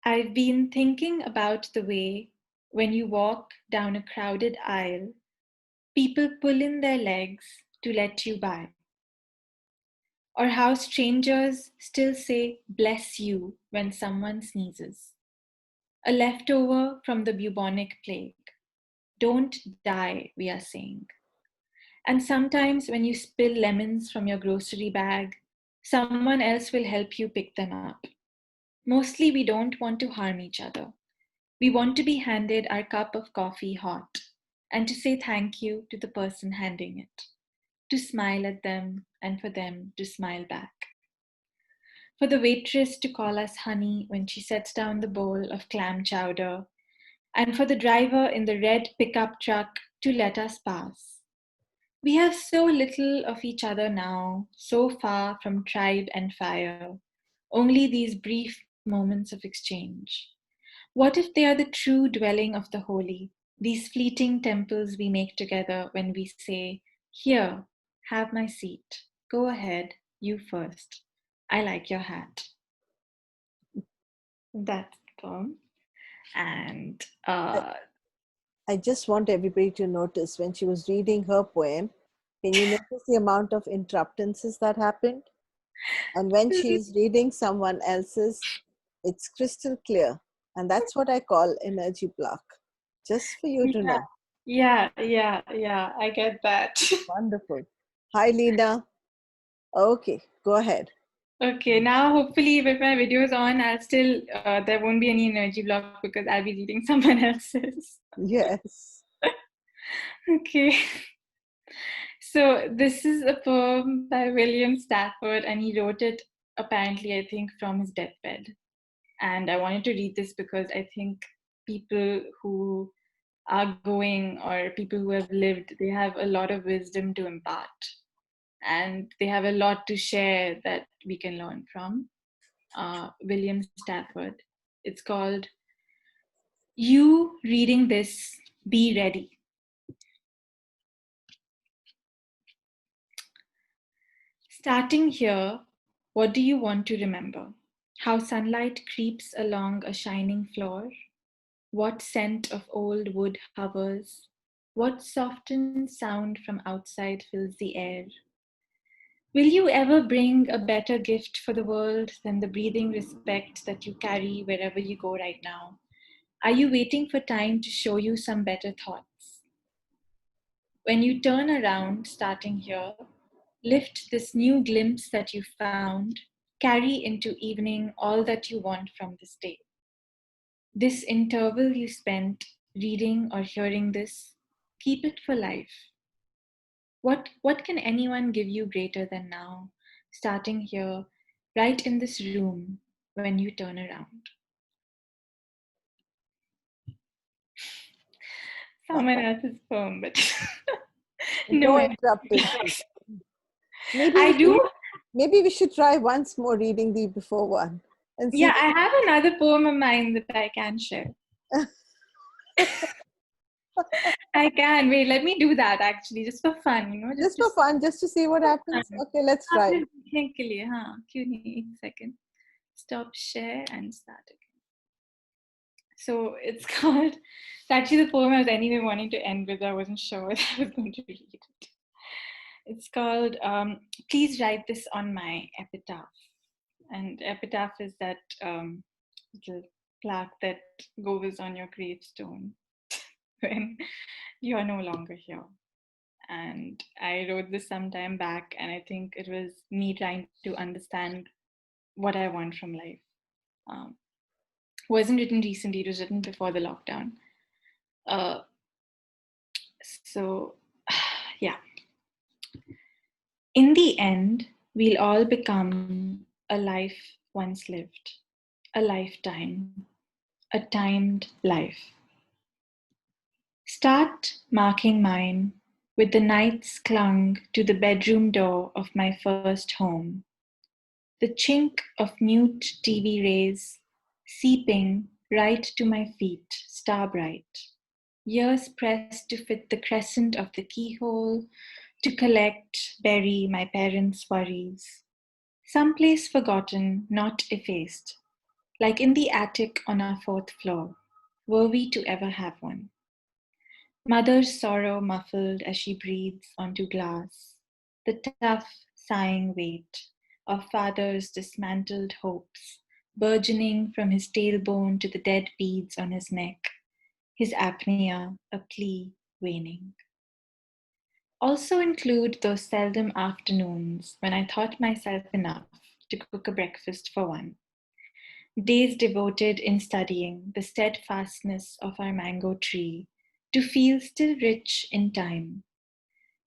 I've been thinking about the way when you walk down a crowded aisle, people pull in their legs to let you by, or how strangers still say bless you when someone sneezes. A leftover from the bubonic plague. Don't die, we are saying. And sometimes when you spill lemons from your grocery bag, someone else will help you pick them up. Mostly we don't want to harm each other. We want to be handed our cup of coffee hot and to say thank you to the person handing it, to smile at them and for them to smile back. For the waitress to call us honey when she sets down the bowl of clam chowder, and for the driver in the red pickup truck to let us pass. We have so little of each other now, so far from tribe and fire, only these brief moments of exchange. What if they are the true dwelling of the holy, these fleeting temples we make together when we say, here, have my seat, go ahead, you first, I like your hat. That's the poem. And I just want everybody to notice when she was reading her poem, can you notice the amount of interruptances that happened? And when she's reading someone else's, it's crystal clear. And that's what I call energy block. Just for you to know. Yeah, I get that. Wonderful. Hi, Leena. Okay, go ahead. Okay, now hopefully if my video is on, I'll still, there won't be any energy block because I'll be reading someone else's. Yes. Okay. So this is a poem by William Stafford, and he wrote it apparently, I think, from his deathbed. And I wanted to read this because I think people who are going, or people who have lived, they have a lot of wisdom to impart. And they have a lot to share that we can learn from. William Stafford. It's called You Reading This, Be Ready. Starting here, what do you want to remember? How sunlight creeps along a shining floor? What scent of old wood hovers? What softened sound from outside fills the air? Will you ever bring a better gift for the world than the breathing respect that you carry wherever you go right now? Are you waiting for time to show you some better thoughts? When you turn around, starting here, lift this new glimpse that you found, carry into evening all that you want from this day. This interval you spent reading or hearing this, keep it for life. What can anyone give you greater than now, starting here, right in this room, when you turn around? Someone else's poem, but No no. interruptions. Maybe we should try once more reading the before one. And see. Yeah, I have another poem of mine that I can share. I can. Wait, let me do that actually, just for fun, you know. Just for fun, just to see what happens. Okay, let's try. Second. Stop share and start again. So it's called, it's actually the poem I was anyway wanting to end with. I wasn't sure whether I was going to read it. It's called Please Write This on My Epitaph. And epitaph is that little plaque that goes on your gravestone when you are no longer here. And I wrote this some time back, and I think it was me trying to understand what I want from life. Wasn't written recently, it was written before the lockdown. So, yeah. In the end, we'll all become a life once lived, a lifetime, a timed life. Start marking mine with the nights clung to the bedroom door of my first home. The chink of mute TV rays seeping right to my feet, star bright. Ears pressed to fit the crescent of the keyhole, to collect, bury my parents' worries. Someplace forgotten, not effaced, like in the attic on our fourth floor, were we to ever have one. Mother's sorrow muffled as she breathes onto glass, the tough, sighing weight of father's dismantled hopes, burgeoning from his tailbone to the dead beads on his neck, his apnea a plea waning. Also include those seldom afternoons when I thought myself enough to cook a breakfast for one. Days devoted in studying the steadfastness of our mango tree to feel still rich in time.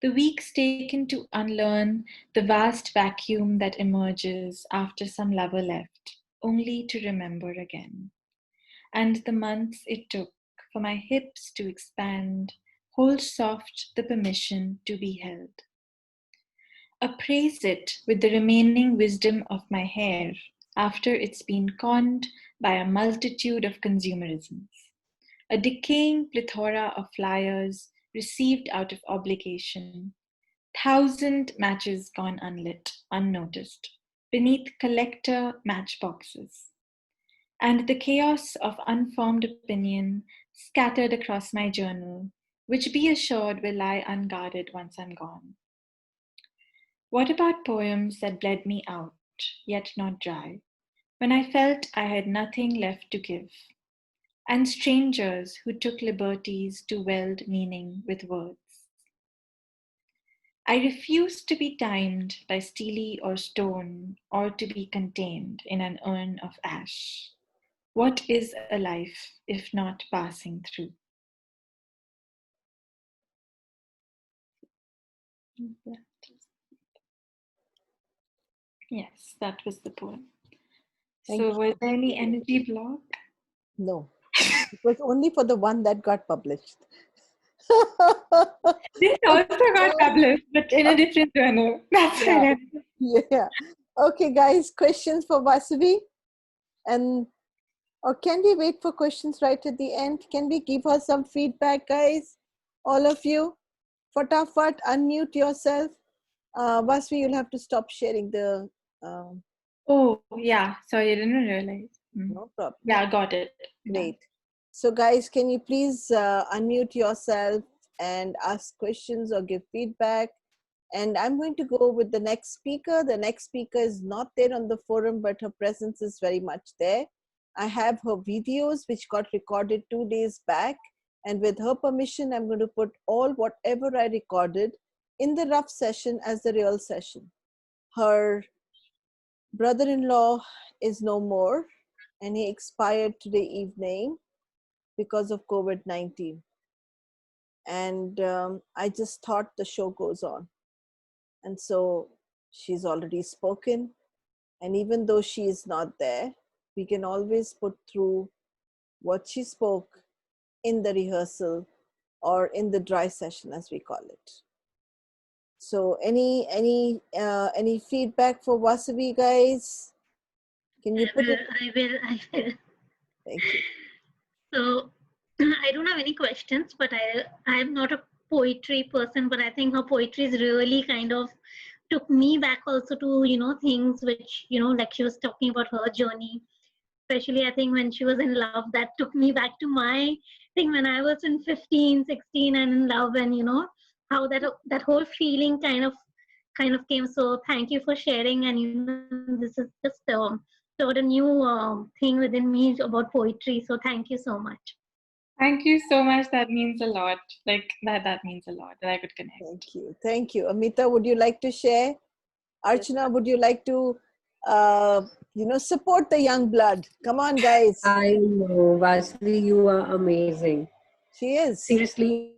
The weeks taken to unlearn the vast vacuum that emerges after some lover left, only to remember again. And the months it took for my hips to expand, hold soft the permission to be held. Appraise it with the remaining wisdom of my hair after it's been conned by a multitude of consumerisms. A decaying plethora of flyers received out of obligation, 1,000 matches gone unlit, unnoticed, beneath collector matchboxes, and the chaos of unformed opinion scattered across my journal, which be assured will lie unguarded once I'm gone. What about poems that bled me out, yet not dry, when I felt I had nothing left to give? And strangers who took liberties to weld meaning with words. I refuse to be timed by steely or stone, or to be contained in an urn of ash. What is a life if not passing through? Yes, that was the poem. Thank So, you. was there any energy block? No, it was only for the one that got published. This also got published, but in a different journal. That's Yeah. right. Yeah. Okay, guys, questions for Vasvi? And or can we wait for questions right at the end? Can we give her some feedback, guys? All of you, fatafat, unmute yourself. Vasvi, you'll have to stop sharing the. Oh, yeah. Sorry, I didn't realize. No problem. Yeah, got it. Great. So, guys, can you please unmute yourself and ask questions or give feedback? And I'm going to go with the next speaker. The next speaker is not there on the forum, but her presence is very much there. I have her videos, which got recorded 2 days back. And with her permission, I'm going to put all whatever I recorded in the rough session as the real session. Her brother-in-law is no more, and he expired today evening because of COVID-19. And I just thought the show goes on. And so she's already spoken. And even though she is not there, we can always put through what she spoke in the rehearsal or in the dry session, as we call it. So any feedback for Vasvi, guys? Can you put it? I will. Thank you. So I don't have any questions, but I'm not a poetry person, but I think her poetry is really kind of took me back also to, things which, like she was talking about her journey. especially I think when she was in love, that took me back to my thing when I was in 15, 16 and in love, and how that whole feeling kind of came. So thank you for sharing, and this is just sort a new thing within me about poetry. So thank you so much. Thank you so much. That means a lot. Like that means a lot that I could connect. Thank you. Thank you. Amita, would you like to share? Archana, would you like to, support the young blood? Come on, guys. I know, Vasvi, you are amazing. She is. Seriously,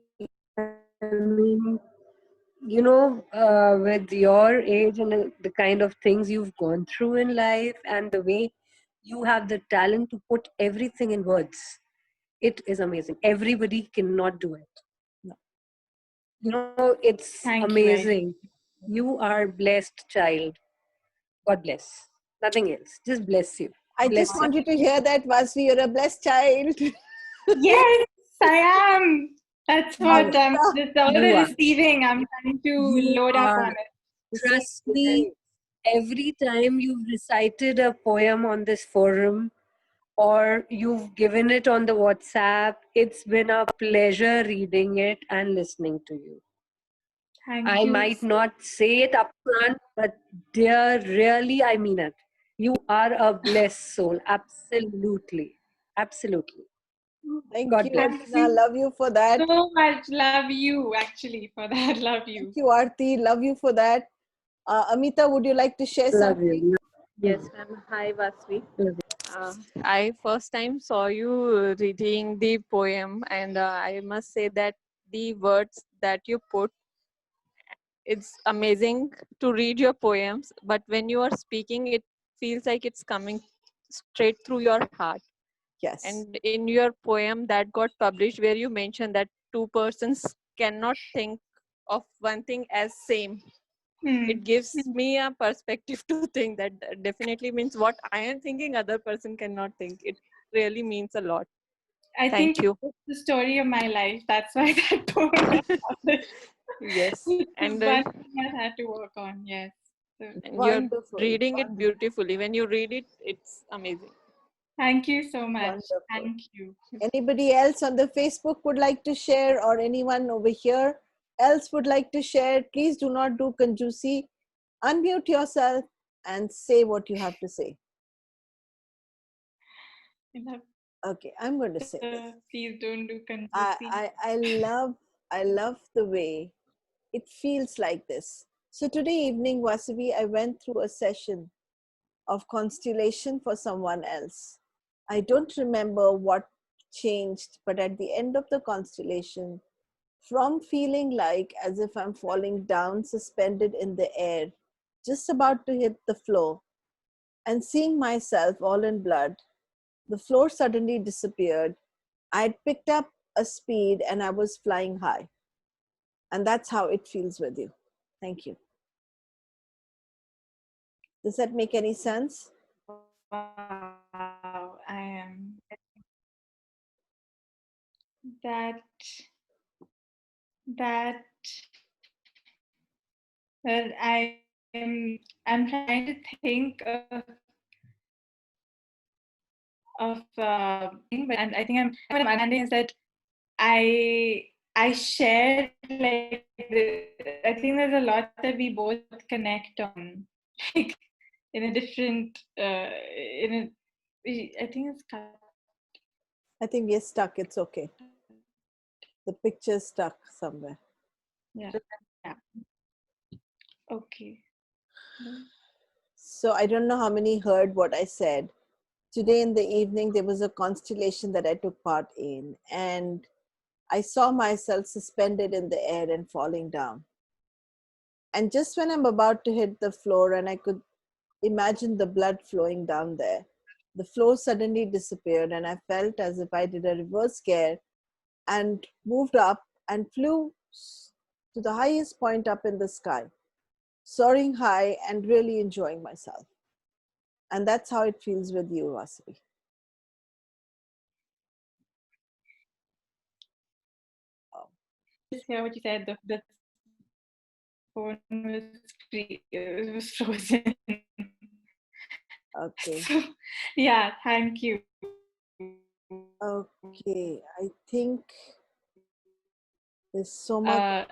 I mean, with your age and the kind of things you've gone through in life and the way you have the talent to put everything in words, it is amazing. Everybody cannot do it. It's Thank amazing. You are blessed child. God bless. Nothing else. Just bless you. I just want you to hear that, Vasvi, you're a blessed child. Yes, I am. That's what this all the You are. receiving. I'm trying to load up on it. Trust me, every time you've recited a poem on this forum or you've given it on the WhatsApp, it's been a pleasure reading it and listening to you. I might not say it up front, but dear, really, I mean it. You are a blessed soul. Absolutely. Absolutely. Thank God you, bless. Archana. Love you for that. So much. Love you, actually, for that. Love you. Thank you, Aarti. Love you for that. Amita, would you like to share Love something? you. Yes, ma'am. Hi, Vasvi. I first time saw you reading the poem, and I must say that the words that you put, it's amazing to read your poems. But when you are speaking, it feels like it's coming straight through your heart. Yes. And in your poem that got published, where you mentioned that two persons cannot think of one thing as same, it gives me a perspective to think that definitely means what I am thinking other person cannot think. It really means a lot. I Thank think you. it's the story of my life. That's why that poem got published. Yes, and one thing I had to work on. Yes. So, and you're Wonderful. reading it beautifully. When you read it, it's amazing. thank you so much. Wonderful. Thank you. Anybody else on the Facebook would like to share, or anyone over here else would like to share? Please do not do conjusi. Unmute yourself and say what you have to say. Okay, I'm going to say this. Please don't do conjusi. I love the way it feels like this. So today evening, Vasvi, I went through a session of constellation for someone else. I don't remember what changed, but at the end of the constellation, from feeling like as if I'm falling down, suspended in the air, just about to hit the floor, and seeing myself all in blood, the floor suddenly disappeared. I had picked up a speed and I was flying high. And that's how it feels with you. Thank you. Does that make any sense? Wow, I am that well, I'm trying to think of and I think what I'm understanding is that I shared like I think there's a lot that we both connect on, like in a different I think it's cut. I think we're stuck. It's okay. The picture's stuck somewhere. Yeah. Okay. So I don't know how many heard what I said. Today in the evening, there was a constellation that I took part in, and I saw myself suspended in the air and falling down. And just when I'm about to hit the floor and I could imagine the blood flowing down there, the floor suddenly disappeared and I felt as if I did a reverse gear and moved up and flew to the highest point up in the sky, soaring high and really enjoying myself. And that's how it feels with you, Vasvi. Just hear what you said. The phone was frozen. Okay. So, yeah, thank you. Okay. I think there's so much